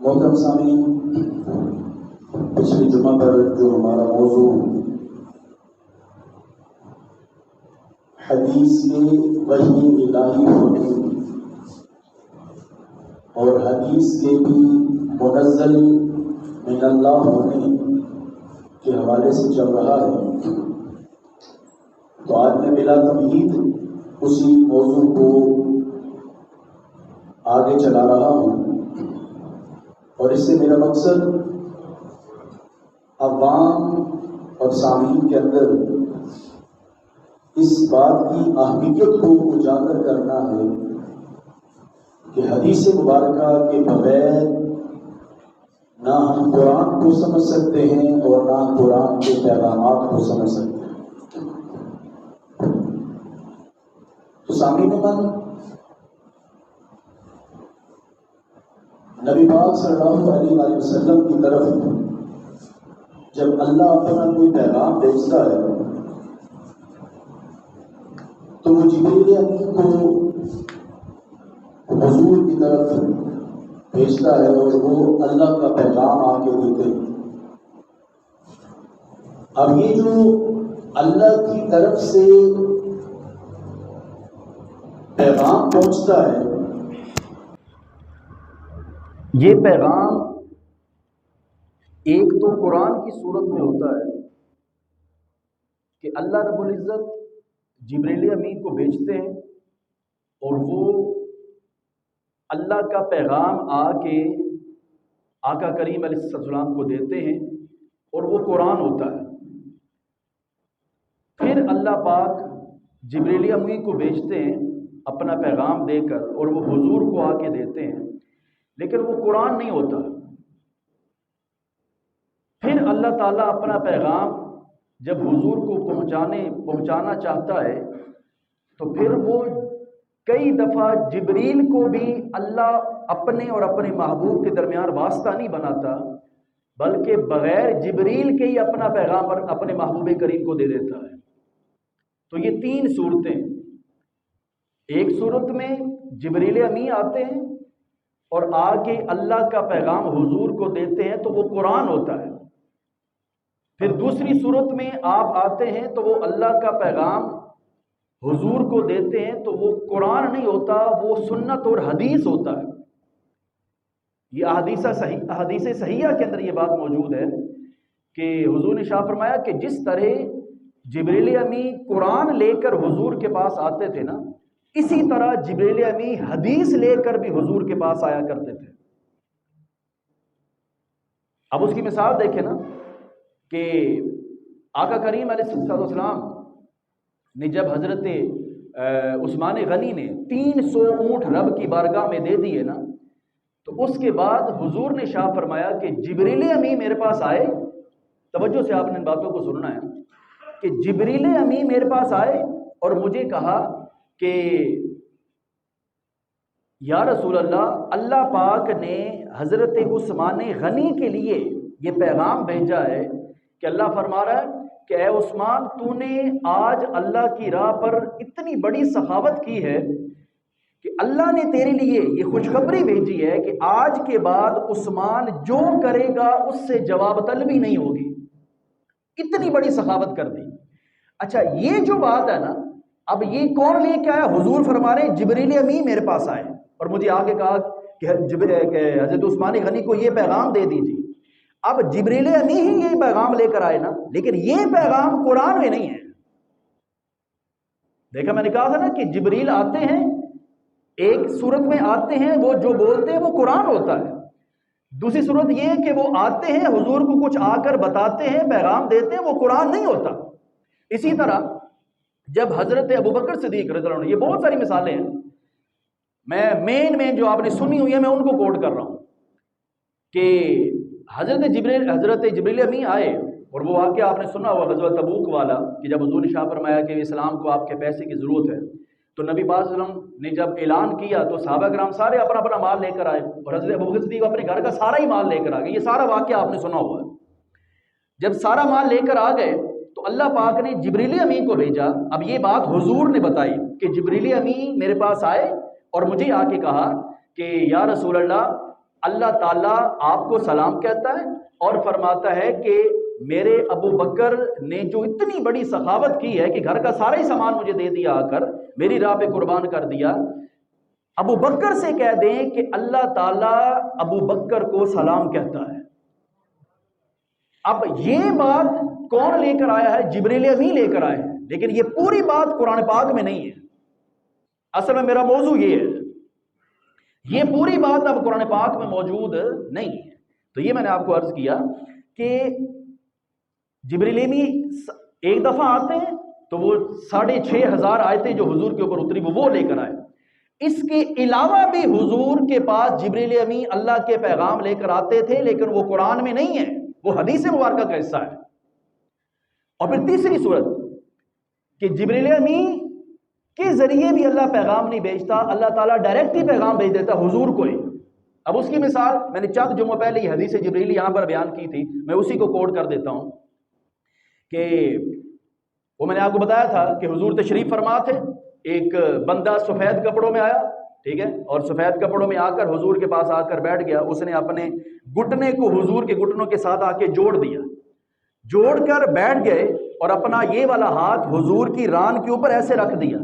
محترم سامعین، پچھلی جمعہ پر جو ہمارا موضوع حدیث کے وحی الہی ہونے اور حدیث کے بھی منزل من اللہ ہونے کے حوالے سے چل رہا ہے، تو آج میں بلا تمہید اسی موضوع کو آگے چلا رہا ہوں، اور اس سے میرا مقصد عوام اور سامعین کے اندر اس بات کی اہمیت کو اجاگر کرنا ہے کہ حدیث مبارکہ کے بغیر نہ ہم قرآن کو سمجھ سکتے ہیں اور نہ قرآن کے پیغامات کو سمجھ سکتے ہیں۔ تو سامعین من، نبی پاک صلی اللہ علیہ وسلم کی طرف جب اللہ اپنا کوئی پیغام بھیجتا ہے تو وہ جبریل امین کو حضور کی طرف بھیجتا ہے اور وہ اللہ کا پیغام آ کے دیتے ہیں۔ اب یہ جو اللہ کی طرف سے پیغام پہنچتا ہے، یہ پیغام ایک تو قرآن کی صورت میں ہوتا ہے کہ اللہ رب العزت جبریل امین کو بھیجتے ہیں اور وہ اللہ کا پیغام آ کے آقا کریم علیہ السلام کو دیتے ہیں اور وہ قرآن ہوتا ہے۔ پھر اللہ پاک جبریل امین کو بھیجتے ہیں اپنا پیغام دے کر اور وہ حضور کو آ کے دیتے ہیں، لیکن وہ قرآن نہیں ہوتا۔ پھر اللہ تعالیٰ اپنا پیغام جب حضور کو پہنچانا چاہتا ہے تو پھر وہ کئی دفعہ جبریل کو بھی اللہ اپنے اور اپنے محبوب کے درمیان واسطہ نہیں بناتا، بلکہ بغیر جبریل کے ہی اپنا پیغام اپنے محبوب کریم کو دے دیتا ہے۔ تو یہ تین صورتیں، ایک صورت میں جبریل امین آتے ہیں اور آ کے اللہ کا پیغام حضور کو دیتے ہیں تو وہ قرآن ہوتا ہے۔ پھر دوسری صورت میں آپ آتے ہیں تو وہ اللہ کا پیغام حضور کو دیتے ہیں تو وہ قرآن نہیں ہوتا، وہ سنت اور حدیث ہوتا ہے۔ یہ احادیث صحیحہ کے اندر یہ بات موجود ہے کہ حضور نے شاہ فرمایا کہ جس طرح جبریل امین قرآن لے کر حضور کے پاس آتے تھے نا، اسی طرح جبریل امین حدیث لے کر بھی حضور کے پاس آیا کرتے تھے۔ اب اس کی مثال دیکھیں نا کہ آقا کریم علیہ السلام نے جب حضرت عثمان غنی نے 300 اونٹ رب کی بارگاہ میں دے دیے نا، تو اس کے بعد حضور نے شاہ فرمایا کہ جبریل امین میرے پاس آئے، توجہ سے آپ نے ان باتوں کو سننا ہے کہ جبریل امین میرے پاس آئے اور مجھے کہا کہ یا رسول اللہ، اللہ پاک نے حضرت عثمان غنی کے لیے یہ پیغام بھیجا ہے کہ اللہ فرما رہا ہے کہ اے عثمان، تو نے آج اللہ کی راہ پر اتنی بڑی سخاوت کی ہے کہ اللہ نے تیرے لیے یہ خوشخبری بھیجی ہے کہ آج کے بعد عثمان جو کرے گا اس سے جواب طلبی نہیں ہوگی۔ اتنی بڑی سخاوت کر دی۔ اچھا، یہ جو بات ہے نا، اب یہ کون لے کے آیا؟ حضور فرما رہے ہیں جبریل امین میرے پاس آئے اور مجھے آگے کہا کہ حضرت عثمان غنی کو یہ پیغام دے دیجیے۔ اب جبریل امین ہی یہ پیغام لے کر آئے نا، لیکن یہ پیغام قرآن میں نہیں ہے۔ دیکھا میں نے کہا تھا نا کہ جبریل آتے ہیں، ایک صورت میں آتے ہیں، وہ جو بولتے ہیں وہ قرآن ہوتا ہے۔ دوسری صورت یہ ہے کہ وہ آتے ہیں، حضور کو کچھ آ کر بتاتے ہیں، پیغام دیتے ہیں، وہ قرآن نہیں ہوتا۔ اسی طرح جب حضرت ابوبکر صدیق رضی اللہ عنہ، یہ بہت ساری مثالیں ہیں، میں مین جو آپ نے سنی ہوئی ہے میں ان کو کوٹ کر رہا ہوں کہ حضرت جبریل امین آئے اور وہ واقعہ آپ نے سنا ہوا غزوہ تبوک والا کہ جب حضور نے شاہ فرمایا کہ اسلام کو آپ کے پیسے کی ضرورت ہے، تو نبی پاک صلی اللہ علیہ وسلم نے جب اعلان کیا تو صحابہ کرام سارے اپنا اپنا مال لے کر آئے اور حضرت ابوبکر صدیق اپنے گھر کا سارا ہی مال لے کر آ گئے۔ یہ سارا واقعہ آپ نے سنا ہوا ہے۔ جب سارا مال لے کر آ گئے تو اللہ پاک نے جبریل امین کو بھیجا۔ اب یہ بات حضور نے بتائی کہ جبریل امین میرے پاس آئے اور مجھے آ کے کہا کہ یا رسول اللہ، اللہ تعالیٰ آپ کو سلام کہتا ہے اور فرماتا ہے کہ میرے ابو بکر نے جو اتنی بڑی سخاوت کی ہے کہ گھر کا سارا ہی سامان مجھے دے دیا آ کر، میری راہ پہ قربان کر دیا، ابو بکر سے کہہ دیں کہ اللہ تعالیٰ ابو بکر کو سلام کہتا ہے۔ اب یہ بات کون لے کر آیا ہے؟ جبریل امین لے کر آئے ہیں، لیکن یہ پوری بات قرآن پاک میں نہیں ہے۔ اصل میں میرا موضوع یہ ہے، یہ پوری بات اب قرآن پاک میں موجود نہیں ہے۔ تو یہ میں نے آپ کو عرض کیا کہ جبریل امین ایک دفعہ آتے ہیں تو وہ 6500 آیتیں جو حضور کے اوپر اتری وہ لے کر آئے۔ اس کے علاوہ بھی حضور کے پاس جبریل امین اللہ کے پیغام لے کر آتے تھے، لیکن وہ قرآن میں نہیں ہے، وہ حدیث مبارکہ کا حصہ ہے۔ اور پھر تیسری صورت کہ جبریل امین کے ذریعے بھی اللہ پیغام نہیں بھیجتا، اللہ تعالیٰ ڈائریکٹ ہی پیغام بھیج دیتا حضور کو ہی۔ اب اس کی مثال میں نے چند جمعہ پہلے یہ حدیث جبریل یہاں پر بیان کی تھی، میں اسی کو کوٹ کر دیتا ہوں کہ وہ میں نے آپ کو بتایا تھا کہ حضور تشریف فرما تھے، ایک بندہ سفید کپڑوں میں آیا، ٹھیک ہے، اور سفید کپڑوں میں آ کر حضور کے پاس آ کر بیٹھ گیا۔ اس نے اپنے گھٹنے کو حضور کے گھٹنوں کے ساتھ آ کے جوڑ دیا، جوڑ کر بیٹھ گئے اور اپنا یہ والا ہاتھ حضور کی ران کے اوپر ایسے رکھ دیا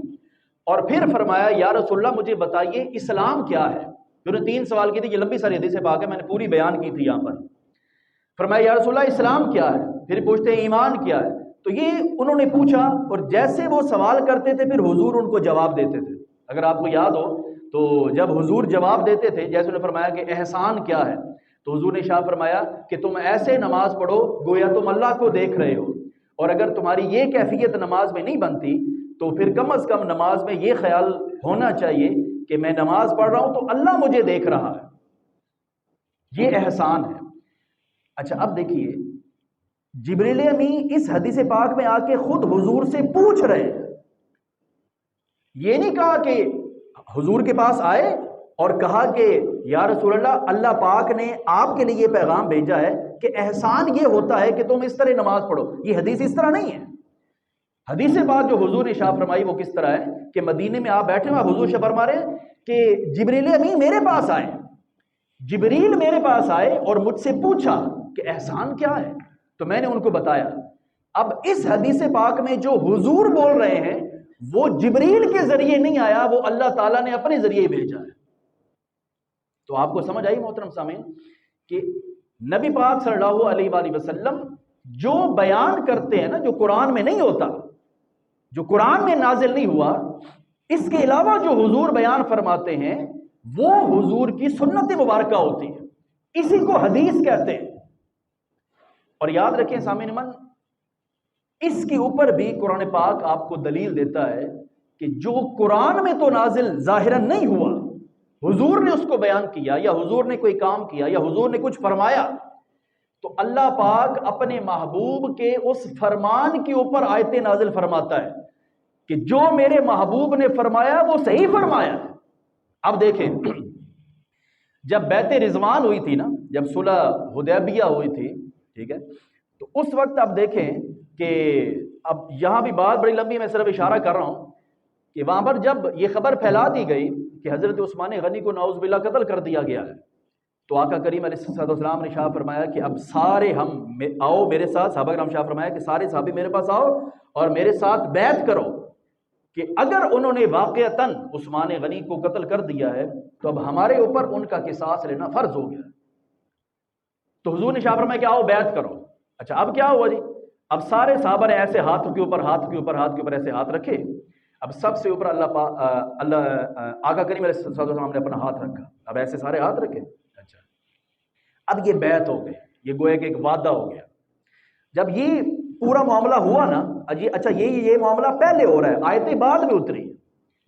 اور پھر فرمایا یا رسول اللہ مجھے بتائیے اسلام کیا ہے؟ انہوں نے 3 سوال کی تھی، یہ لمبی ساری حدیث پاک ہے، میں نے پوری بیان کی تھی یہاں پر۔ فرمایا یا رسول اللہ اسلام کیا ہے؟ پھر پوچھتے ہیں ایمان کیا ہے؟ تو یہ انہوں نے پوچھا اور جیسے وہ سوال کرتے تھے پھر حضور ان کو جواب دیتے تھے۔ اگر آپ کو یاد ہو تو جب حضور جواب دیتے تھے، جیسے انہوں نے فرمایا کہ احسان کیا ہے، تو حضور نے شاہ فرمایا کہ تم ایسے نماز پڑھو گویا تم اللہ کو دیکھ رہے ہو، اور اگر تمہاری یہ کیفیت نماز میں نہیں بنتی تو پھر کم از کم نماز میں یہ خیال ہونا چاہیے کہ میں نماز پڑھ رہا ہوں تو اللہ مجھے دیکھ رہا ہے، یہ احسان ہے۔ اچھا اب دیکھیے جبریل امین اس حدیث پاک میں آ کے خود حضور سے پوچھ رہے ہیں، یہ نہیں کہا کہ حضور کے پاس آئے اور کہا کہ یا رسول اللہ اللہ پاک نے آپ کے لیے یہ پیغام بھیجا ہے کہ احسان یہ ہوتا ہے کہ تم اس طرح نماز پڑھو۔ یہ حدیث اس طرح نہیں ہے۔ حدیث پاک جو حضور نے شاہ فرمائی وہ کس طرح ہے کہ مدینے میں آپ بیٹھے ہوئے حضور شاہ فرما رہے ہیں کہ جبریل امین میرے پاس آئے، جبریل میرے پاس آئے اور مجھ سے پوچھا کہ احسان کیا ہے، تو میں نے ان کو بتایا۔ اب اس حدیث پاک میں جو حضور بول رہے ہیں وہ جبریل کے ذریعے نہیں آیا، وہ اللہ تعالیٰ نے اپنے ذریعے بھیجا ہے۔ تو آپ کو سمجھ آئی محترم سامعین کہ نبی پاک صلی اللہ علیہ وآلہ وسلم جو بیان کرتے ہیں نا، جو قرآن میں نہیں ہوتا، جو قرآن میں نازل نہیں ہوا، اس کے علاوہ جو حضور بیان فرماتے ہیں وہ حضور کی سنت مبارکہ ہوتی ہے، اسی کو حدیث کہتے ہیں۔ اور یاد رکھیں سامعین من، اس کے اوپر بھی قرآن پاک آپ کو دلیل دیتا ہے کہ جو قرآن میں تو نازل ظاہراً نہیں ہوا، حضور نے اس کو بیان کیا یا حضور نے کوئی کام کیا یا حضور نے کچھ فرمایا، تو اللہ پاک اپنے محبوب کے اس فرمان کے اوپر آیتیں نازل فرماتا ہے کہ جو میرے محبوب نے فرمایا وہ صحیح فرمایا ہے۔ اب دیکھیں جب بیعت رضوان ہوئی تھی نا، جب صلح حدیبیہ ہوئی تھی، ٹھیک ہے، تو اس وقت آپ دیکھیں کہ اب یہاں بھی بات بڑی لمبی، میں صرف اشارہ کر رہا ہوں کہ وہاں پر جب یہ خبر پھیلا دی گئی کہ حضرت عثمان غنی کو نعوذ باللہ قتل کر دیا گیا ہے، تو آقا کریم علیہ السلام نے شاہ فرمایا کہ اب سارے ہم آؤ میرے ساتھ، صحابہ کرام شاہ فرمایا کہ سارے صحابی میرے پاس آؤ اور میرے ساتھ بیعت کرو کہ اگر انہوں نے واقعتاً عثمان غنی کو قتل کر دیا ہے تو اب ہمارے اوپر ان کا قصاص لینا فرض ہو گیا۔ تو حضور نے شاہ فرمایا کہ آؤ بیعت کرو۔ اچھا اب کیا ہوا جی؟ اب سارے صحابہ نے ایسے ہاتھ کے اوپر ایسے ہاتھ رکھے، اب سب سے اوپر آقا کریم علیہ السلام نے اپنا ہاتھ رکھا، اب ایسے سارے ہاتھ رکھے۔ اچھا اب یہ بیعت ہو گئی، یہ گویا کہ ایک وعدہ ہو گیا۔ جب یہ پورا معاملہ ہوا نا، اچھا یہ معاملہ پہلے ہو رہا ہے، آیتیں بعد میں اتری،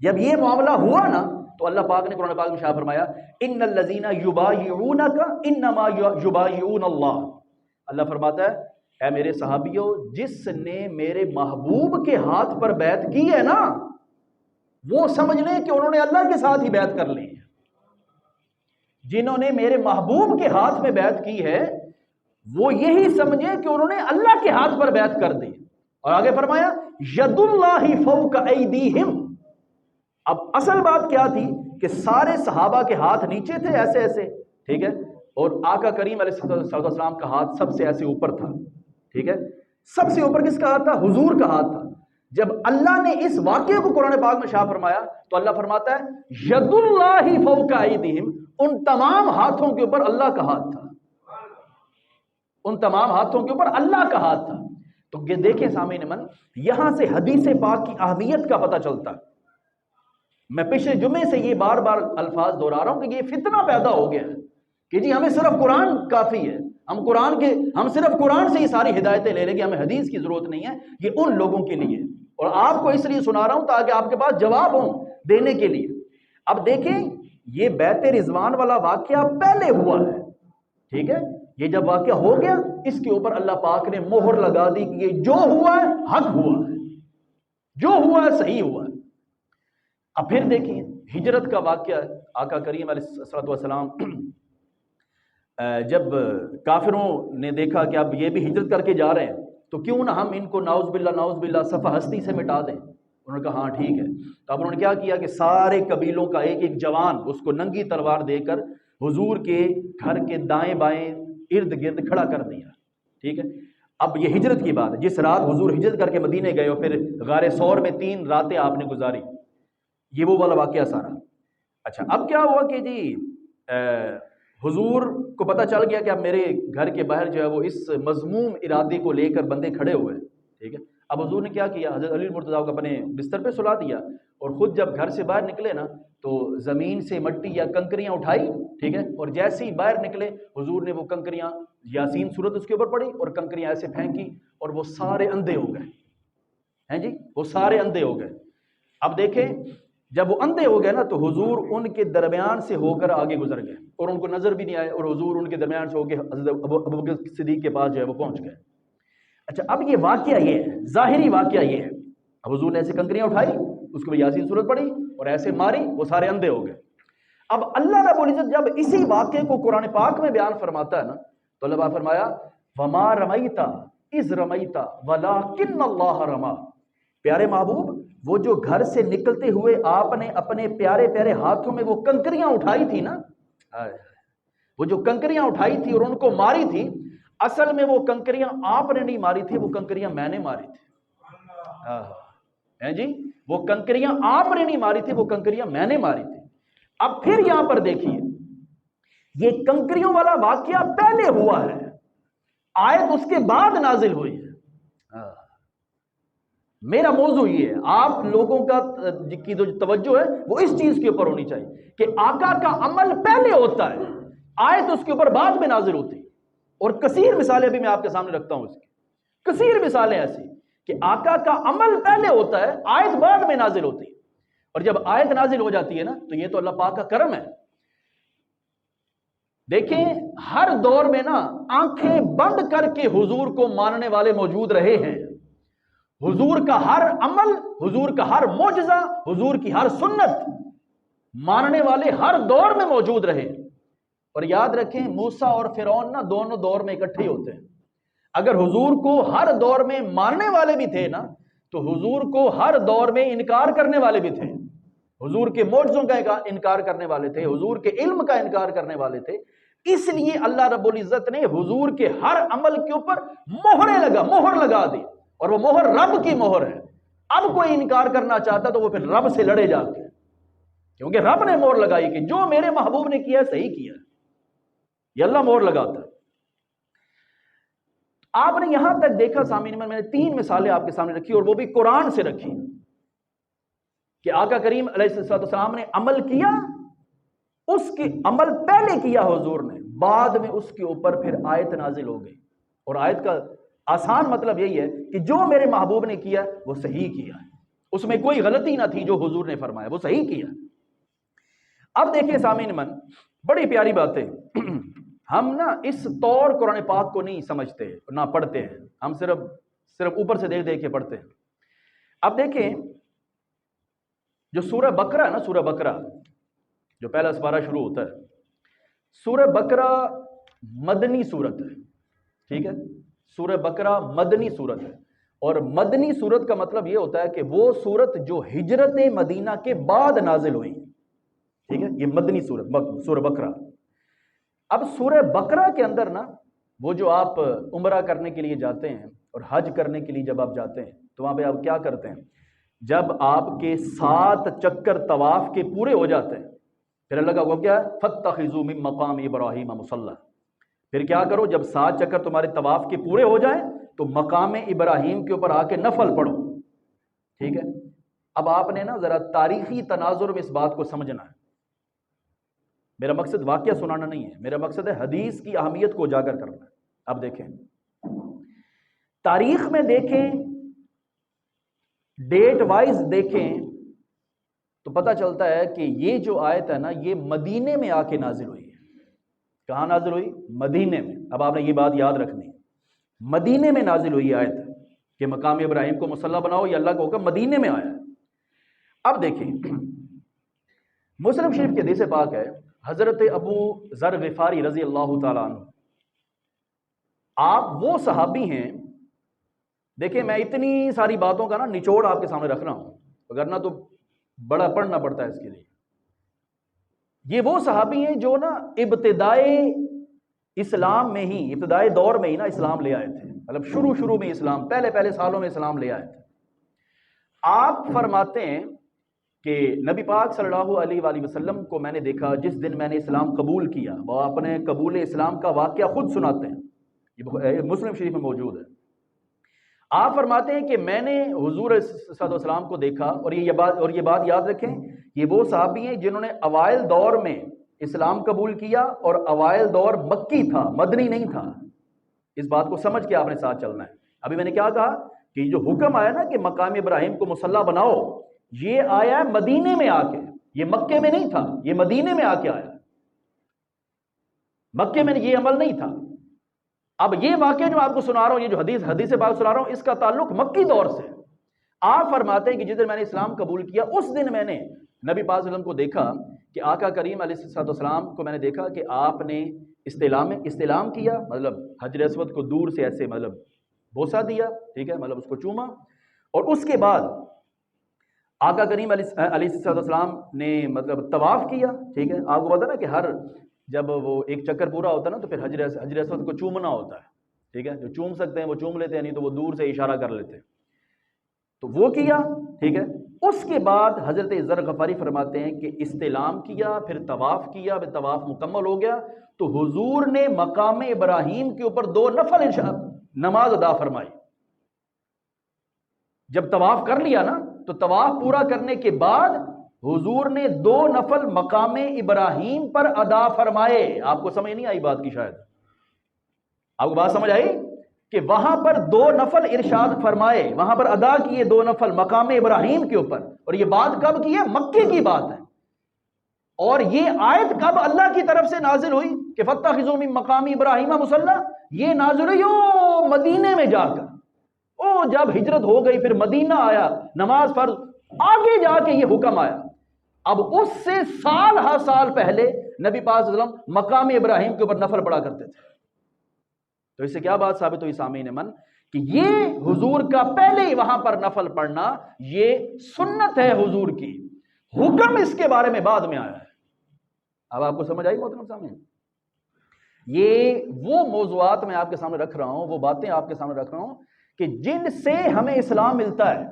جب یہ معاملہ ہوا نا تو اللہ پاک نے قرآن پاک میں شاہ فرمایا ان الذین یبایعونک انما یبایعون اللہ۔ اللہ فرماتا ہے اے میرے صحابیوں، جس نے میرے محبوب کے ہاتھ پر بیعت کی ہے نا، وہ سمجھ لیں کہ انہوں نے اللہ کے ساتھ ہی بیعت کر لی ہے۔ جنہوں نے میرے محبوب کے ہاتھ میں بیعت کی ہے وہ یہی سمجھے کہ انہوں نے اللہ کے ہاتھ پر بیعت کر دی۔ اور آگے فرمایا ید اللہ فوق ایدیہم۔ اب اصل بات کیا تھی کہ سارے صحابہ کے ہاتھ نیچے تھے ایسے ایسے، ٹھیک ہے، اور آقا کریم علیہ السلام کا ہاتھ سب سے ایسے اوپر تھا، ٹھیک ہے، سب سے اوپر کس کا ہاتھ تھا؟ حضور کا ہاتھ تھا۔ جب اللہ نے اس واقعے کو قرآن پاک میں شاہ فرمایا تو اللہ فرماتا ہے ید اللہ فوق ایدیہم، ان تمام ہاتھوں کے اوپر اللہ کا ہاتھ تھا، ان تمام ہاتھوں کے اوپر اللہ کا ہاتھ تھا۔ تو یہ دیکھیں سامعین من، یہاں سے حدیث پاک کی اہمیت کا پتہ چلتا ہے۔ میں پچھلے جمعے سے یہ بار بار الفاظ دہرا رہا ہوں کہ یہ فتنہ پیدا ہو گیا ہے کہ جی ہمیں صرف قرآن کافی ہے، ہم صرف قرآن سے ہی ساری ہدایتیں لے لیں گے، ہمیں حدیث کی ضرورت نہیں ہے۔ یہ ان لوگوں کے لیے، اور آپ کو اس لیے سنا رہا ہوں تاکہ آپ کے پاس جواب ہوں دینے کے لیے۔ اب دیکھیں یہ بیت رضوان والا واقعہ پہلے ہوا ہے، ٹھیک ہے، یہ جب واقعہ ہو گیا اس کے اوپر اللہ پاک نے مہر لگا دی کہ یہ جو ہوا ہے حق ہوا ہے، جو ہوا ہے صحیح ہوا ہے۔ اب پھر دیکھیں ہجرت کا واقعہ، آقا کریم علیہ السلام جب کافروں نے دیکھا کہ اب یہ بھی ہجرت کر کے جا رہے ہیں تو کیوں نہ ہم ان کو نعوذ باللہ صفحہ ہستی سے مٹا دیں، انہوں نے کہا ہاں ٹھیک ہے۔ تو اب انہوں نے کیا کیا کہ سارے قبیلوں کا ایک ایک جوان اس کو ننگی تلوار دے کر حضور کے گھر کے دائیں بائیں ارد گرد کھڑا کر دیا، ٹھیک ہے۔ اب یہ ہجرت کی بات ہے، جس رات حضور ہجرت کر کے مدینے گئے اور پھر غار ثور میں 3 راتیں آپ نے گزاری، یہ وہ والا واقعہ سارا۔ اچھا اب کیا ہوا کہ جی حضور کو پتہ چل گیا کہ اب میرے گھر کے باہر جو ہے وہ اس مذموم ارادے کو لے کر بندے کھڑے ہوئے، ٹھیک ہے۔ اب حضور نے کیا کیا، حضرت علی المرتضیٰ کو اپنے بستر پہ سلا دیا، اور خود جب گھر سے باہر نکلے نا تو زمین سے مٹی یا کنکریاں اٹھائی، ٹھیک ہے، اور جیسے ہی باہر نکلے حضور نے وہ کنکریاں، یاسین سورت اس کے اوپر پڑی اور کنکریاں ایسے پھینکی اور وہ سارے اندھے ہو گئے، ہیں جی، وہ سارے اندھے ہو گئے۔ اب دیکھیں جب وہ اندھے ہو گئے نا تو حضور ان کے درمیان سے ہو کر آگے گزر گئے اور ان کو نظر بھی نہیں آئے، اور حضور ان کے درمیان سے ہو کے حضرت ابوبکر صدیق کے پاس جو ہے وہ پہنچ گئے۔ اچھا اب یہ واقعہ یہ ہے، ظاہری واقعہ یہ ہے، اب حضور نے ایسے کنکریاں اٹھائی، اس کو یاسین سورت پڑھی اور ایسے ماری، وہ سارے اندھے ہو گئے۔ اب اللہ رب العزت جب اسی واقعے کو قرآن پاک میں بیان فرماتا ہے نا تو اللہ نے فرمایا وما رمیت اذ رمیت ولکن اللہ رمی، پیارے محبوب وہ جو گھر سے نکلتے ہوئے آپ نے اپنے پیارے پیارے ہاتھوں میں وہ کنکریاں اٹھائی تھی نا، وہ جو کنکریاں اٹھائی تھی اور ان کو ماری تھی، اصل میں وہ کنکریاں آپ نے نہیں ماری تھی، وہ کنکریاں میں نے ماری تھی، ہیں جی، وہ کنکریاں آپ نے نہیں ماری تھی، وہ کنکریاں میں نے ماری تھی۔ اب پھر یہاں پر دیکھیے یہ کنکریوں والا واقعہ پہلے ہوا ہے، آیت اس کے بعد نازل ہوئی ہے۔ میرا موضوع یہ ہے، آپ لوگوں کا کی جو توجہ ہے وہ اس چیز کے اوپر ہونی چاہیے کہ آقا کا عمل پہلے ہوتا ہے، آیت اس کے اوپر بعد میں نازل ہوتی ہے۔ اور کثیر مثالیں بھی میں آپ کے سامنے رکھتا ہوں، اس کی کثیر مثالیں ایسی کہ آقا کا عمل پہلے ہوتا ہے، آیت بعد میں نازل ہوتی ہے، اور جب آیت نازل ہو جاتی ہے نا تو یہ تو اللہ پاک کا کرم ہے۔ دیکھیں ہر دور میں نا آنکھیں بند کر کے حضور کو ماننے والے موجود رہے ہیں، حضور کا ہر عمل، حضور کا ہر معجزہ، حضور کی ہر سنت ماننے والے ہر دور میں موجود رہے۔ اور یاد رکھیں موسیٰ اور فرعون نا دونوں دور میں اکٹھے ہوتے ہیں۔ اگر حضور کو ہر دور میں ماننے والے بھی تھے نا تو حضور کو ہر دور میں انکار کرنے والے بھی تھے، حضور کے معجزوں کا انکار کرنے والے تھے، حضور کے علم کا انکار کرنے والے تھے۔ اس لیے اللہ رب العزت نے حضور کے ہر عمل کے اوپر مہر لگا دی، اور وہ مہر رب کی مہر ہے۔ اب کوئی انکار کرنا چاہتا تو وہ پھر رب سے لڑے جا کے، کیونکہ رب نے مہر لگائی کہ جو میرے محبوب نے کیا صحیح کیا، یہ اللہ مہر لگاتا ہے۔ آپ نے یہاں تک دیکھا سامعین، میں نے 3 مثالیں آپ کے سامنے رکھی اور وہ بھی قرآن سے رکھی کہ آقا کریم علیہ السلام نے عمل کیا، اس کے عمل پہلے کیا حضور نے، بعد میں اس کے اوپر پھر آیت نازل ہو گئی، اور آیت کا آسان مطلب یہی ہے کہ جو میرے محبوب نے کیا وہ صحیح کیا ہے، اس میں کوئی غلطی نہ تھی، جو حضور نے فرمایا وہ صحیح کیا۔ اب دیکھیں سامعین من، بڑی پیاری بات ہے، ہم نا اس طور قرآن پاک کو نہیں سمجھتے نہ پڑھتے ہیں، ہم صرف اوپر سے دیکھ دیکھ کے پڑھتے ہیں۔ اب دیکھیں جو سورہ بقرہ ہے نا، سورہ بقرہ جو پہلا سپارہ شروع ہوتا ہے، سورہ بقرہ مدنی سورت ہے، ٹھیک ہے، سورہ بقرہ مدنی سورت ہے، اور مدنی سورت کا مطلب یہ ہوتا ہے کہ وہ سورت جو ہجرت مدینہ کے بعد نازل ہوئی، ٹھیک ہے، یہ مدنی سورت سورہ بقرہ۔ اب سورہ بقرہ کے اندر نا وہ جو آپ عمرہ کرنے کے لیے جاتے ہیں اور حج کرنے کے لیے جب آپ جاتے ہیں تو وہاں پہ آپ کیا کرتے ہیں؟ جب آپ کے 7 چکر طواف کے پورے ہو جاتے ہیں پھر اللہ کا حکم کیا ہے؟ فَاتَّخِذُوا مِن مَقَامِ إِبْرَاهِيمَ مُصَلًّى. پھر کیا کرو؟ جب 7 چکر تمہارے طواف کے پورے ہو جائیں تو مقام ابراہیم کے اوپر آ کے نفل پڑھو. ٹھیک ہے. اب آپ نے نا ذرا تاریخی تناظر میں اس بات کو سمجھنا ہے. میرا مقصد واقعہ سنانا نہیں ہے، میرا مقصد ہے حدیث کی اہمیت کو اجاگر کرنا ہے. اب دیکھیں، تاریخ میں دیکھیں، ڈیٹ وائز دیکھیں تو پتہ چلتا ہے کہ یہ جو آیت ہے نا یہ مدینے میں آ کے نازل ہوئی ہے. کہاں نازل ہوئی؟ مدینے میں. اب آپ نے یہ بات یاد رکھنی ہے، مدینے میں نازل ہوئی آیت ہے کہ مقام ابراہیم کو مصلی بناؤ. یہ اللہ کا حکم مدینے میں آیا ہے. اب دیکھیں، مسلم شریف کے حدیث پاک ہے، حضرت ابو ذر غفاری رضی اللہ تعالیٰ عنہ، آپ وہ صحابی ہیں. دیکھیں میں اتنی ساری باتوں کا نا نچوڑ آپ کے سامنے رکھ رہا ہوں، وگرنہ تو بڑا پڑھنا پڑتا ہے اس کے لیے. یہ وہ صحابی ہیں جو نا ابتدائی اسلام میں ہی، ابتدائی دور میں ہی نا اسلام لے آئے تھے. مطلب شروع میں اسلام، پہلے سالوں میں اسلام لے آئے تھے. آپ فرماتے ہیں کہ نبی پاک صلی اللہ علیہ وآلہ وسلم کو میں نے دیکھا جس دن میں نے اسلام قبول کیا. وہ اپنے قبول اسلام کا واقعہ خود سناتے ہیں، یہ مسلم شریف میں موجود ہے. آپ فرماتے ہیں کہ میں نے حضور صلی اللہ علیہ وسلم کو دیکھا، اور یہ بات یاد رکھیں، یہ وہ صحابی ہیں جنہوں نے اوائل دور میں اسلام قبول کیا، اور اوائل دور مکی تھا، مدنی نہیں تھا. اس بات کو سمجھ کے آپ نے ساتھ چلنا ہے. ابھی میں نے کیا کہا کہ جو حکم آیا نا کہ مقام ابراہیم کو مصلی بناؤ، یہ آیا ہے مدینے میں آ کے. یہ مکے میں نہیں تھا، یہ مدینے میں آ کے آیا. مکے میں یہ عمل نہیں تھا. اب یہ واقعہ جو آپ کو سنا رہا ہوں، یہ جو حدیث بات سنا رہا ہوں، اس کا تعلق مکی دور سے. آپ فرماتے ہیں کہ جس دن میں نے اسلام قبول کیا اس دن میں نے نبی پاک صلی اللہ علیہ وسلم کو دیکھا کہ آقا کریم علیہ السلام کو میں نے دیکھا کہ آپ نے استلام کیا، مطلب حجر اسود کو دور سے ایسے مطلب بوسہ دیا. ٹھیک ہے، مطلب اس کو چوما. اور اس کے بعد آقا کریم علیہ السلام نے مطلب طواف کیا. ٹھیک ہے، آپ کو پتا نا کہ ہر جب وہ ایک چکر پورا ہوتا ہے نا تو پھر حجر اسود کو چومنا ہوتا ہے. ٹھیک ہے، جو چوم سکتے ہیں وہ چوم لیتے ہیں، نہیں تو وہ دور سے اشارہ کر لیتے ہیں. تو وہ کیا. ٹھیک ہے، اس کے بعد حضرت ذر غفاری فرماتے ہیں کہ استلام کیا، پھر طواف کیا، پھر طواف مکمل ہو گیا تو حضور نے مقام ابراہیم کے اوپر 2 نفل نماز ادا فرمائی. جب طواف کر لیا نا تو طواف پورا کرنے کے بعد حضور نے 2 نفل مقام ابراہیم پر ادا فرمائے. آپ کو سمجھ نہیں آئی بات کی؟ شاید آپ کو بات سمجھ آئی کہ وہاں پر 2 نفل ارشاد فرمائے، وہاں پر ادا کیے 2 نفل مقام ابراہیم کے اوپر. اور یہ بات کب کی ہے؟ مکے کی بات ہے. اور یہ آیت کب اللہ کی طرف سے نازل ہوئی کہ فَاتَّخِذُوا مِن مَقَامِ إِبْرَاهِيمَ مُصَلًّى؟ یہ نازل ہوئی مدینے میں جا کر. جب ہجرت ہو گئی پھر مدینہ آیا، نماز فرض، آگے جا کے یہ حکم آیا. اب اس سے سال ہر سال پہلے نبی پاک صلی اللہ علیہ وسلم مقام ابراہیم کے اوپر نفل پڑھا کرتے تھے. تو اس سے کیا بات ثابت ہوئی سامعین من کہ یہ حضور کا پہلے ہی وہاں پر نفل پڑھنا یہ سنت ہے حضور کی. حکم اس کے بارے میں بعد میں آیا ہے. اب آپ کو سمجھ آئی محترم سامعین؟ یہ وہ موضوعات میں آپ کے سامنے رکھ رہا ہوں، وہ باتیں آپ کے سامنے رکھ رہا ہوں کہ جن سے ہمیں اسلام ملتا ہے.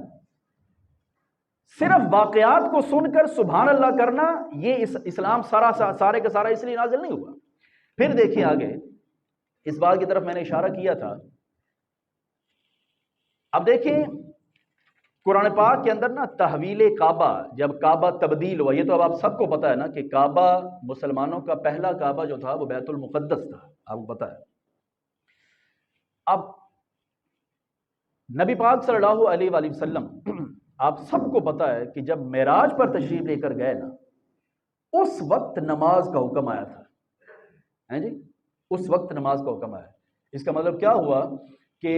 صرف واقعات کو سن کر سبحان اللہ کرنا یہ اسلام سارے کا سارا اس لیے نازل نہیں ہوا. پھر دیکھیں آگے، اس بات کی طرف میں نے اشارہ کیا تھا. اب دیکھیں قرآن پاک کے اندر نا تحویل کعبہ، جب کعبہ تبدیل ہوا، یہ تو اب آپ سب کو پتا ہے نا کہ کعبہ مسلمانوں کا پہلا کعبہ جو تھا وہ بیت المقدس تھا، آپ کو پتا ہے. اب نبی پاک صلی اللہ علیہ وآلہ وسلم آپ سب کو پتا ہے کہ جب معراج پر تشریف لے کر گئے نا اس وقت نماز کا حکم آیا تھا. جی اس وقت نماز کا حکم آیا. اس کا مطلب کیا ہوا کہ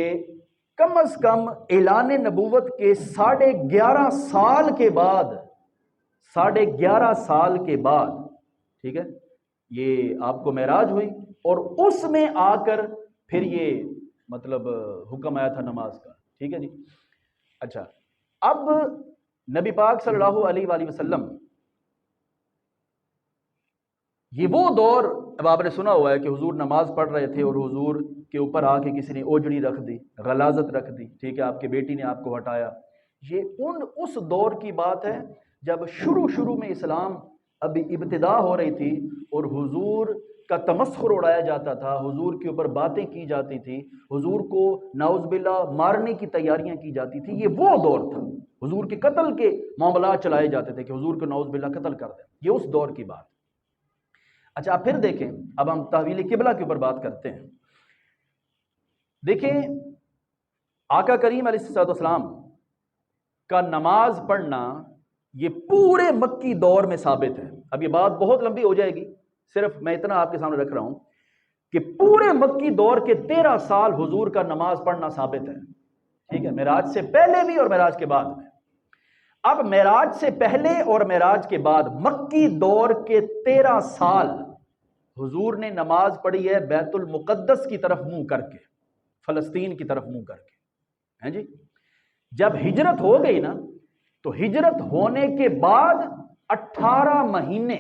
کم از کم اعلان نبوت کے 11.5 سال کے بعد، 11.5 سال کے بعد، ٹھیک ہے، یہ آپ کو معراج ہوئی اور اس میں آ کر پھر یہ مطلب حکم آیا تھا نماز کا. ٹھیک ہے جی. اچھا، اب نبی پاک صلی اللہ علیہ وآلہ وسلم یہ وہ دور، اب آپ نے سنا ہوا ہے کہ حضور نماز پڑھ رہے تھے اور حضور کے اوپر آ کے کسی نے اوجڑی رکھ دی، غلاظت رکھ دی، ٹھیک ہے، آپ کے بیٹی نے آپ کو ہٹایا. یہ اس دور کی بات ہے جب شروع میں اسلام ابھی ابتدا ہو رہی تھی اور حضور کا تمسخر اڑایا جاتا تھا، حضور کے اوپر باتیں کی جاتی تھی، حضور کو نعوذ باللہ مارنے کی تیاریاں کی جاتی تھی. یہ وہ دور تھا، حضور کے قتل کے معاملات چلائے جاتے تھے کہ حضور کو نعوذ باللہ قتل کر دیں. یہ اس دور کی بات. اچھا آپ پھر دیکھیں، اب ہم تحویل قبلہ کے اوپر بات کرتے ہیں. دیکھیں آقا کریم علیہ الصلوۃ والسلام کا نماز پڑھنا یہ پورے مکی دور میں ثابت ہے. اب یہ بات بہت لمبی ہو جائے گی، صرف میں اتنا آپ کے سامنے رکھ رہا ہوں کہ پورے مکی دور کے 13 سال حضور کا نماز پڑھنا ثابت ہے. ٹھیک ہے، معراج سے پہلے بھی اور معراج کے بعد میں. اب معراج سے پہلے اور معراج کے بعد مکی دور کے 13 سال حضور نے نماز پڑھی ہے بیت المقدس کی طرف منہ کر کے، فلسطین کی طرف منہ کر کے. ہیں جی، جب ہجرت ہو گئی نا تو ہجرت ہونے کے بعد 18 مہینے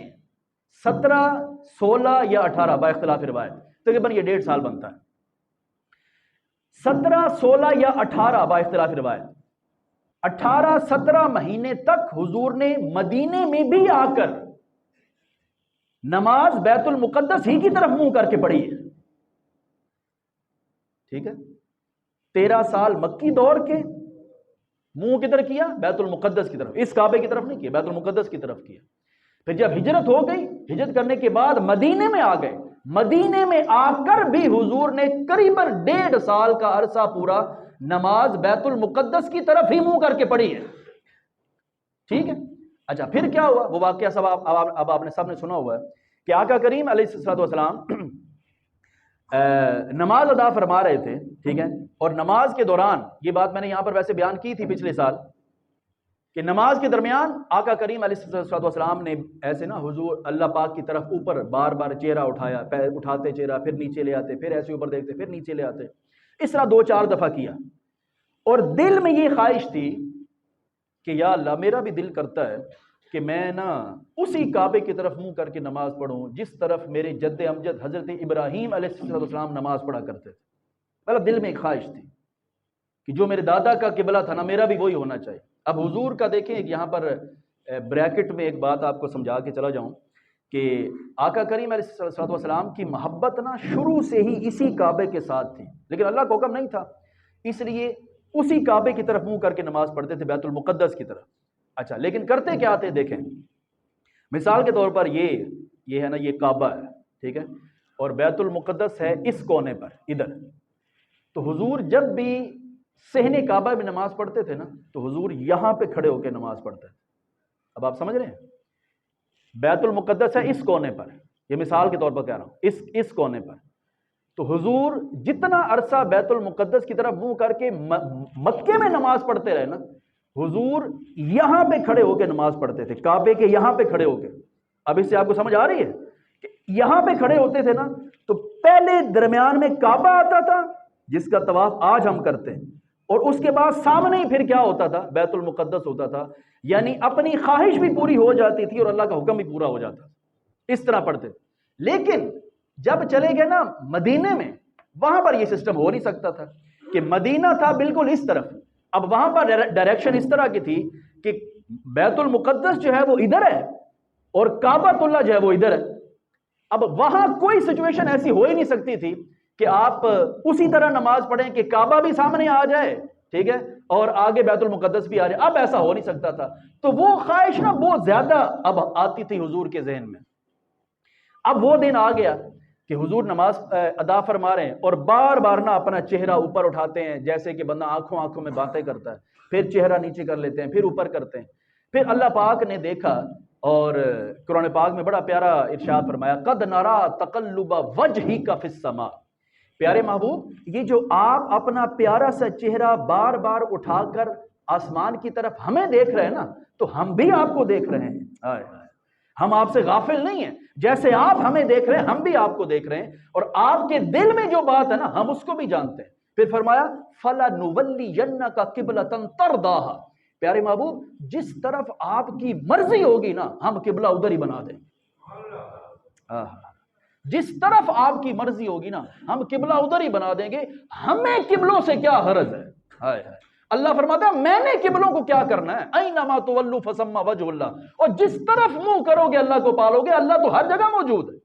17 16 یا 18 با اختلاف روایت تقریباً یہ 1.5 سال بنتا ہے. 17 16 یا 18 با اختلاف روایت 18 17 مہینے تک حضور نے مدینے میں بھی آ کر نماز بیت المقدس ہی کی طرف منہ کر کے پڑھی ہے. ٹھیک ہے، 13 سال مکی دور کے منہ کدھر کیا؟ بیت المقدس کی طرف، اس کعبے کی طرف نہیں کیا، بیت المقدس کی طرف کیا. پھر جب ہجرت ہو گئی، ہجرت کرنے کے بعد مدینے میں آ گئے، مدینے میں آ کر بھی حضور نے قریباً 1.5 سال کا عرصہ پورا نماز بیت المقدس کی طرف ہی منہ کر کے پڑھی ہے. ٹھیک ہے. اچھا پھر کیا ہوا؟ وہ واقعہ سب اب آپ نے سب نے سنا ہوا ہے کہ آقا کریم علیہ الصلوۃ والسلام نماز ادا فرما رہے تھے. ٹھیک ہے، اور نماز کے دوران، یہ بات میں نے یہاں پر ویسے بیان کی تھی پچھلے سال، کہ نماز کے درمیان آقا کریم علیہ الصلوۃ والسلام نے ایسے نا حضور اللہ پاک کی طرف اوپر بار بار چہرہ اٹھایا، اٹھاتے چہرہ، پھر نیچے لے آتے، پھر ایسے اوپر دیکھتے، پھر نیچے لے آتے. اس طرح 2-4 دفعہ کیا، اور دل میں یہ خواہش تھی کہ یا اللہ میرا بھی دل کرتا ہے کہ میں نا اسی کعبے کی طرف منہ کر کے نماز پڑھوں جس طرف میرے جد امجد حضرت ابراہیم علیہ السلام نماز پڑھا کرتے تھے. مطلب دل میں ایک خواہش تھی کہ جو میرے دادا کا قبلہ تھا نا، میرا بھی وہی ہونا چاہیے. اب حضور کا دیکھیں یہاں پر بریکٹ میں ایک بات آپ کو سمجھا کے چلا جاؤں کہ آقا کریم علیہ السلام کی محبت نا شروع سے ہی اسی کعبے کے ساتھ تھی، لیکن اللہ کا حکم نہیں تھا، اس لیے اسی کعبے کی طرف منہ کر کے نماز پڑھتے تھے، بیت المقدس کی طرف. اچھا لیکن کرتے کیا تھے؟ دیکھیں مثال کے طور پر یہ ہے نا، یہ کعبہ ہے، ٹھیک ہے، اور بیت المقدس ہے اس کونے پر ادھر. تو حضور جب بھی صحن کعبہ میں نماز پڑھتے تھے نا تو حضور یہاں پہ کھڑے ہو کے نماز پڑھتے تھے. اب آپ سمجھ رہے ہیں، بیت المقدس ہے اس کونے پر، یہ مثال کے طور پر کہہ رہا ہوں، اس کونے پر. تو حضور جتنا عرصہ بیت المقدس کی طرف منہ کر کے مکے میں نماز پڑھتے رہے نا، حضور یہاں پہ کھڑے ہو کے نماز پڑھتے تھے، کعبے کے یہاں پہ کھڑے ہو کے. اب اس سے آپ کو سمجھ آ رہی ہے کہ یہاں پہ کھڑے ہوتے تھے نا تو پہلے درمیان میں کعبہ آتا تھا جس کا طواف آج ہم کرتے ہیں، اور اس کے بعد سامنے ہی پھر کیا ہوتا تھا؟ بیت المقدس ہوتا تھا. یعنی اپنی خواہش بھی پوری ہو جاتی تھی اور اللہ کا حکم بھی پورا ہو جاتا. اس طرح پڑھتے. لیکن جب چلے گئے نا مدینے میں، وہاں پر یہ سسٹم ہو نہیں سکتا تھا کہ مدینہ تھا بالکل اس طرف، اب وہاں پر ڈائریکشن اس طرح کی تھی کہ بیت المقدس جو ہے وہ ادھر ہے اور کعبۃ اللہ جو ہے وہ ادھر ہے. اب وہاں کوئی سچویشن ایسی ہو ہی نہیں سکتی تھی کہ آپ اسی طرح نماز پڑھیں کہ کعبہ بھی سامنے آ جائے، ٹھیک ہے، اور آگے بیت المقدس بھی آ جائے. اب ایسا ہو نہیں سکتا تھا. تو وہ خواہش نا بہت زیادہ اب آتی تھی حضور کے ذہن میں. اب وہ دن آ گیا کہ حضور نماز ادا فرما رہے ہیں اور بار بار نا اپنا چہرہ اوپر اٹھاتے ہیں، جیسے کہ بندہ آنکھوں میں باتیں کرتا ہے، پھر چہرہ نیچے کر لیتے ہیں، پھر اوپر کرتے ہیں. پھر اللہ پاک نے دیکھا اور قرآن پاک میں بڑا پیارا ارشاد فرمایا، قد نرا تقلب وجہک فی السماء. پیارے محبوب، یہ جو آپ اپنا پیارا سا چہرہ بار بار اٹھا کر آسمان کی طرف ہمیں دیکھ رہے ہیں نا، تو ہم بھی آپ کو دیکھ رہے ہیں. ہم آپ سے غافل نہیں ہیں، جیسے آپ ہمیں دیکھ رہے ہیں ہم بھی آپ کو دیکھ رہے ہیں، اور آپ کے دل میں جو بات ہے نا ہم اس کو بھی جانتے ہیں. پھر فرمایا فَلَنُوَلِّيَنَّكَ قِبْلَةً تَرْضَاهَا. پیارے محبوب، جس طرف آپ کی مرضی ہوگی نا ہم قبلہ ادھر ہی بنا دیں. جس طرف آپ کی مرضی ہوگی نا ہم قبلہ ادھر ہی بنا دیں گے، ہمیں قبلوں سے کیا غرض ہے؟ ہائے ہائے، اللہ فرماتا ہے میں نے قبلوں کو کیا کرنا ہے، اینما تولوا فثم وجہ اللہ، اور جس طرف منہ کرو گے اللہ کو پالو گے، اللہ تو ہر جگہ موجود ہے۔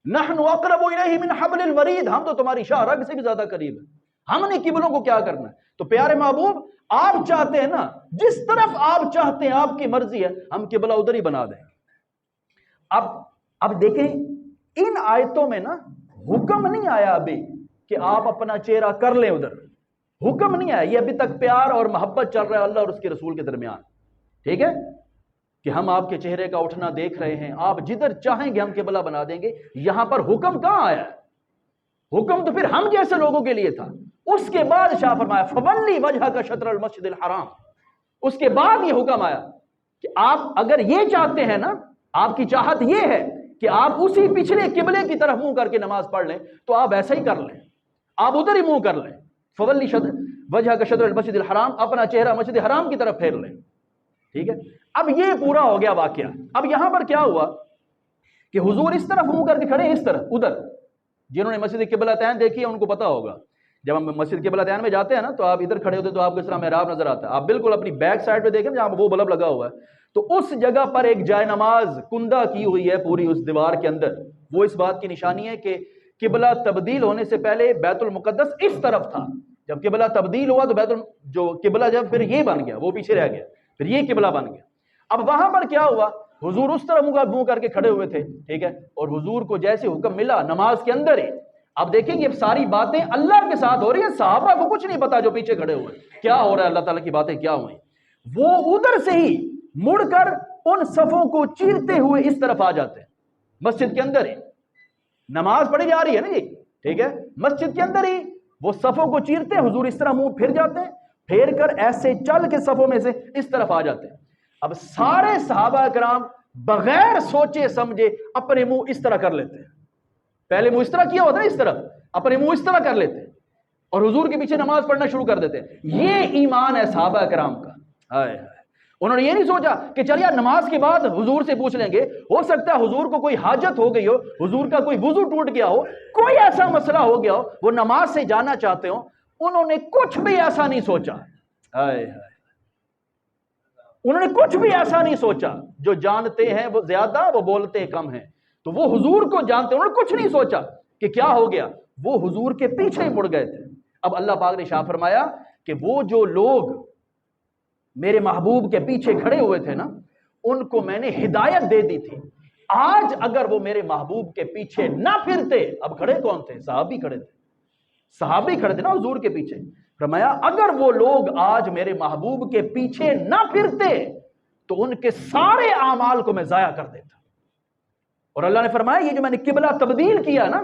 نحن اقرب الیہ من حبل الورید، ہم تو تمہاری شاہ رگ سے بھی زیادہ قریب ہیں، ہم نے قبلوں کو کیا کرنا ہے؟ تو پیارے محبوب آپ چاہتے ہیں نا جس طرف آپ چاہتے ہیں، آپ کی مرضی ہے، ہم قبلہ ادھر ہی بنا دیں۔ اب دیکھیں ان آیتوں میں نا حکم نہیں آیا ابھی کہ آپ اپنا چہرہ کر لیں ادھر، حکم نہیں آیا، یہ ابھی تک پیار اور محبت چل رہا ہے اللہ اور اس کے رسول کے درمیان، ٹھیک ہے، کہ ہم آپ کے چہرے کا اٹھنا دیکھ رہے ہیں، آپ جدھر چاہیں گے ہم قبلہ بنا دیں گے۔ یہاں پر حکم کہاں آیا ہے؟ حکم تو پھر ہم جیسے لوگوں کے لیے تھا۔ اس کے بعد شاہ فرمایا فولی وجہ کا شطر المسجد الحرام، اس کے بعد یہ حکم آیا کہ آپ اگر یہ چاہتے ہیں نا، آپ کی چاہت یہ ہے کہ آپ اسی پچھلے قبلے کی طرف منہ کر کے نماز پڑھ لیں، تو آپ ایسا ہی کر لیں، آپ ادھر ہی منہ کر لیں، فولی وجہ کا شطر المسجد الحرام، اپنا چہرہ مسجد حرام کی طرف پھیر لیں، ٹھیک ہے۔ اب یہ پورا ہو گیا واقعہ۔ اب یہاں پر کیا ہوا کہ حضور اس طرف منہ کر کے کھڑے ہیں، اس طرف ادھر، جنہوں نے مسجد قبلتین دیکھی ہے ان کو پتا ہوگا، جب ہم مسجد قبلتین میں جاتے ہیں نا تو آپ ادھر کھڑے ہوتے ہیں تو آپ کو اس طرح محراب نظر آتا ہے، آپ بالکل اپنی بیک سائڈ پہ دیکھیں جہاں وہ بلب لگا ہوا ہے، تو اس جگہ پر ایک جائے نماز کندہ کی ہوئی ہے پوری اس دیوار کے اندر، وہ اس بات کی نشانی ہے کہ قبلہ تبدیل ہونے سے پہلے بیت المقدس اس طرف تھا، جب قبلہ تبدیل ہوا تو جو قبلہ جب پھر یہ بن گیا، وہ پیچھے رہ گیا، پھر یہ قبلہ بن گیا۔ اب وہاں پر کیا ہوا، حضور اس طرح منہ کر کے کھڑے ہوئے تھے، ٹھیک ہے، اور حضور کو جیسے حکم ملا نماز کے اندر ہی، اب دیکھیں یہ ساری باتیں اللہ کے ساتھ ہو رہی ہیں، صحابہ کو کچھ نہیں پتا جو پیچھے کھڑے ہوئے کیا ہو رہا ہے، اللہ تعالیٰ کی باتیں کیا ہوئی، وہ ادھر سے ہی مڑ کر ان صفوں کو چیرتے ہوئے اس طرف آ جاتے ہیں، مسجد کے اندر ہی نماز پڑھی جا رہی ہے نا جی، ٹھیک ہے، مسجد کے اندر ہی وہ صفوں کو چیرتے ہیں، حضور اس طرح منہ پھر جاتے ہیں، پھیر کر ایسے چل کے صفوں میں سے اس طرف آ جاتے ہیں۔ اب سارے صحابہ کرام بغیر سوچے سمجھے اپنے منہ اس طرح کر لیتے ہیں، پہلے منہ اس طرح کیا ہوتا ہے، اس طرف اپنے منہ اس طرح کر لیتے ہیں اور حضور کے پیچھے نماز پڑھنا شروع کر دیتے ہیں۔ یہ ایمان ہے صحابہ کرام کا۔ ہائے ہائے، انہوں نے یہ نہیں سوچا کہ چل یار نماز کے بعد حضور سے پوچھ لیں گے، ہو سکتا ہے حضور کو کوئی حاجت ہو گئی ہو، حضور کا کوئی وضو ٹوٹ گیا ہو، کوئی ایسا مسئلہ ہو گیا ہو، وہ نماز سے جانا چاہتے ہو۔ انہوں نے کچھ بھی ایسا نہیں سوچا، ہائے ہائے، انہوں نے کچھ بھی ایسا نہیں سوچا، جو جانتے ہیں وہ زیادہ، وہ بولتے کم ہیں، تو وہ حضور کو جانتے، انہوں نے کچھ نہیں سوچا کہ کیا ہو گیا، وہ حضور کے پیچھے ہی مڑ گئے تھے۔ اب اللہ پاک نے شاہ فرمایا کہ وہ جو لوگ میرے محبوب کے پیچھے کھڑے ہوئے تھے نا، ان کو میں نے ہدایت دے دی تھی، آج اگر وہ میرے محبوب کے پیچھے نہ پھرتے، اب کھڑے کون تھے؟ صحابی کھڑے تھے، صحابی کھڑے تھے نا حضور کے پیچھے، فرمایا اگر وہ لوگ آج میرے محبوب کے پیچھے نہ پھرتے تو ان کے سارے اعمال کو میں ضائع کر دیتا۔ اور اللہ نے فرمایا یہ جو میں نے قبلہ تبدیل کیا نا،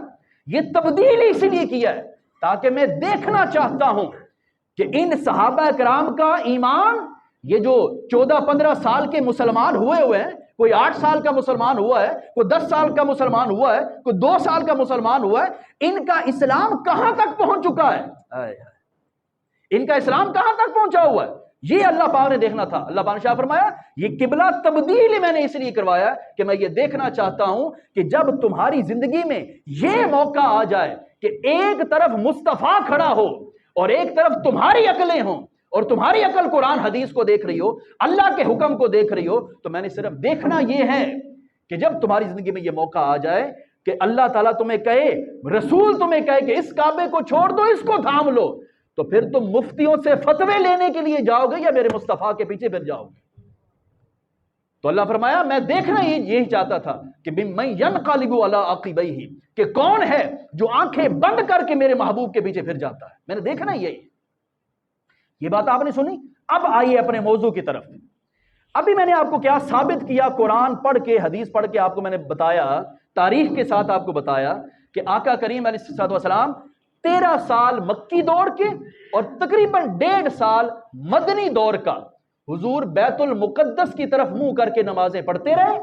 یہ تبدیل اس لیے کیا ہے تاکہ میں دیکھنا چاہتا ہوں کہ ان صحابہ کرام کا ایمان، یہ جو 14-15 سال کے مسلمان ہوئے ہیں، کوئی 8 سال کا مسلمان ہوا ہے، کوئی 10 سال کا مسلمان ہوا ہے، کوئی 2 سال کا مسلمان ہوا ہے، ان کا اسلام کہاں تک پہنچ چکا ہے، ان کا اسلام کہاں تک پہنچا ہوا ہے، یہ اللہ پاک نے دیکھنا تھا۔ اللہ پاک نے شاہ فرمایا یہ قبلہ تبدیل میں نے اس لیے کروایا کہ میں یہ دیکھنا چاہتا ہوں کہ جب تمہاری زندگی میں یہ موقع آ جائے کہ ایک طرف مصطفیٰ کھڑا ہو اور ایک طرف تمہاری عقلیں ہوں، اور تمہاری عقل قرآن حدیث کو دیکھ رہی ہو، اللہ کے حکم کو دیکھ رہی ہو، تو میں نے صرف دیکھنا یہ ہے کہ جب تمہاری زندگی میں یہ موقع آ جائے کہ اللہ تعالیٰ تمہیں کہے، رسول تمہیں کہے کہ اس کعبے کو چھوڑ دو، اس کو تھام لو، تو پھر تم مفتیوں سے فتوے لینے کے لیے جاؤ گے یا میرے مصطفیٰ کے پیچھے پھر جاؤ گے؟ تو اللہ فرمایا میں دیکھنا یہی چاہتا تھا کہ میں ینقلب علی عقبیہ، کہ کون ہے جو آنکھیں بند کر کے میرے محبوب کے پیچھے پھر جاتا ہے، میں نے دیکھنا یہی۔ یہ بات آپ نے سنی، اب آئیے اپنے موضوع کی طرف۔ ابھی میں نے آپ کو کیا ثابت کیا، قرآن پڑھ کے، حدیث پڑھ کے آپ کو میں نے بتایا، تاریخ کے ساتھ آپ کو بتایا کہ آقا کریم علیہ الصلوۃ والسلام 13 سال مکی دور کے اور تقریباً 1.5 سال مدنی دور کا حضور بیت المقدس کی طرف منہ کر کے نمازیں پڑھتے رہے،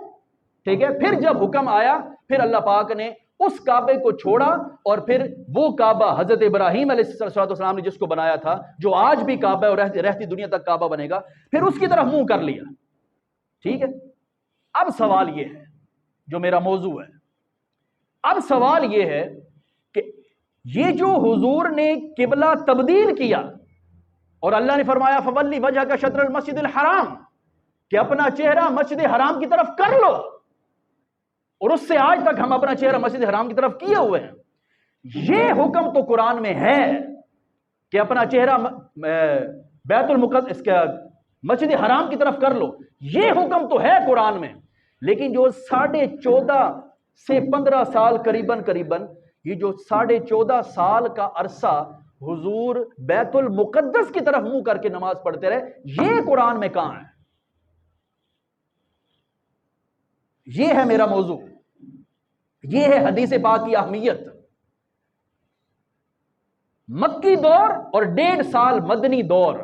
ٹھیک ہے۔ پھر جب حکم آیا، پھر اللہ پاک نے اس کعبے کو چھوڑا اور پھر وہ کعبہ حضرت ابراہیم علیہ السلام نے جس کو بنایا تھا، جو آج بھی کعبہ اور رہتی دنیا تک کعبہ بنے گا، پھر اس کی طرف منہ کر لیا، ٹھیک ہے۔ اب سوال یہ ہے جو میرا موضوع ہے اب سوال یہ ہے کہ یہ جو حضور نے قبلہ تبدیل کیا اور اللہ نے فرمایا فولی وجہ کا شطر المسجد الحرام کہ اپنا چہرہ مسجد حرام کی طرف کر لو، اور اس سے آج تک ہم اپنا چہرہ مسجد حرام کی طرف کیے ہوئے ہیں. یہ حکم تو قرآن میں ہے کہ اپنا چہرہ بیت المقدس کا مسجد حرام کی طرف کر لو، یہ حکم تو ہے قرآن میں. لیکن جو 14.5 سے 15 سال قریباً یہ جو 14.5 سال کا عرصہ حضور بیت المقدس کی طرف منہ کر کے نماز پڑھتے رہے، یہ قرآن میں کہاں ہے؟ یہ ہے میرا موضوع، یہ ہے حدیث پاک کی اہمیت. مکی دور اور 1.5 سال مدنی دور،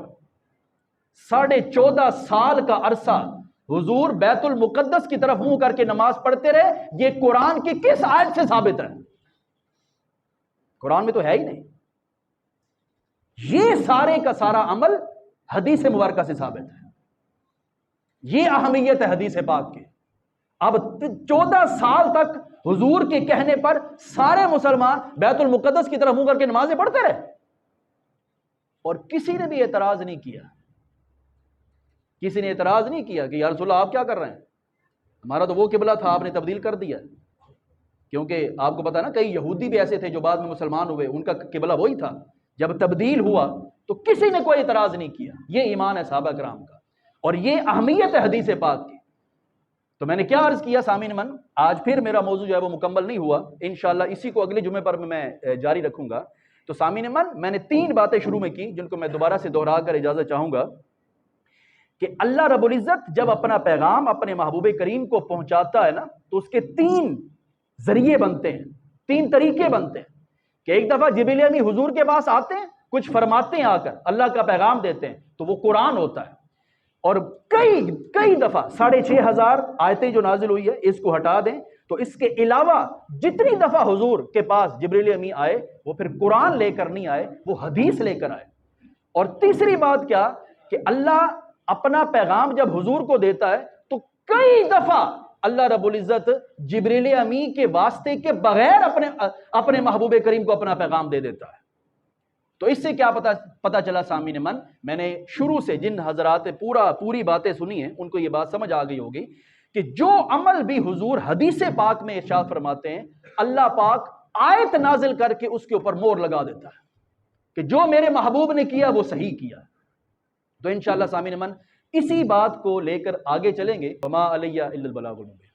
14.5 سال کا عرصہ حضور بیت المقدس کی طرف منہ کر کے نماز پڑھتے رہے. یہ قرآن کی کس آیت سے ثابت ہے؟ قرآن میں تو ہے ہی نہیں. یہ سارے کا سارا عمل حدیث مبارکہ سے ثابت ہے. یہ اہمیت ہے حدیث پاک کی. اب 14 سال تک حضور کے کہنے پر سارے مسلمان بیت المقدس کی طرف منہ کر کے نمازیں پڑھتے رہے اور کسی نے بھی اعتراض نہیں کیا. کسی نے اعتراض نہیں کیا کہ یا رسول اللہ آپ کیا کر رہے ہیں، ہمارا تو وہ قبلہ تھا آپ نے تبدیل کر دیا. کیونکہ آپ کو پتا نا کئی یہودی بھی ایسے تھے جو بعد میں مسلمان ہوئے، ان کا قبلہ وہی تھا. جب تبدیل ہوا تو کسی نے کوئی اعتراض نہیں کیا. یہ ایمان ہے صحابہ کرام کا اور یہ اہمیت ہے حدیث پاک کی. تو میں نے کیا عرض کیا سامعین من، آج پھر میرا موضوع جو ہے وہ مکمل نہیں ہوا، انشاءاللہ اسی کو اگلے جمعے پر میں جاری رکھوں گا. تو سامعین من، میں نے 3 باتیں شروع میں کی جن کو میں دوبارہ سے دہرا کر اجازت چاہوں گا کہ اللہ رب العزت جب اپنا پیغام اپنے محبوب کریم کو پہنچاتا ہے نا تو اس کے 3 ذریعے بنتے ہیں، 3 طریقے بنتے ہیں. کہ ایک دفعہ جبریل امین حضور کے پاس آتے ہیں، کچھ فرماتے ہیں، آ کر اللہ کا پیغام دیتے ہیں، تو وہ قرآن ہوتا ہے. اور کئی دفعہ 6,500 آیتیں جو نازل ہوئی ہے اس کو ہٹا دیں تو اس کے علاوہ جتنی دفعہ حضور کے پاس جبریل امین آئے وہ پھر قرآن لے کر نہیں آئے، وہ حدیث لے کر آئے. اور تیسری بات کیا کہ اللہ اپنا پیغام جب حضور کو دیتا ہے تو کئی دفعہ اللہ رب العزت جبریل امین کے واسطے کے بغیر اپنے محبوب کریم کو اپنا پیغام دے دیتا ہے. تو اس سے کیا پتا چلا سامعین من، میں نے شروع سے جن حضرات پوری باتیں سنی ہیں ان کو یہ بات سمجھ آ گئی ہوگی کہ جو عمل بھی حضور حدیث پاک میں ارشاد فرماتے ہیں اللہ پاک آیت نازل کر کے اس کے اوپر مور لگا دیتا ہے کہ جو میرے محبوب نے کیا وہ صحیح کیا. تو انشاءاللہ سامعین من اسی بات کو لے کر آگے چلیں گے. وما علیہ الا البلاغ المبین.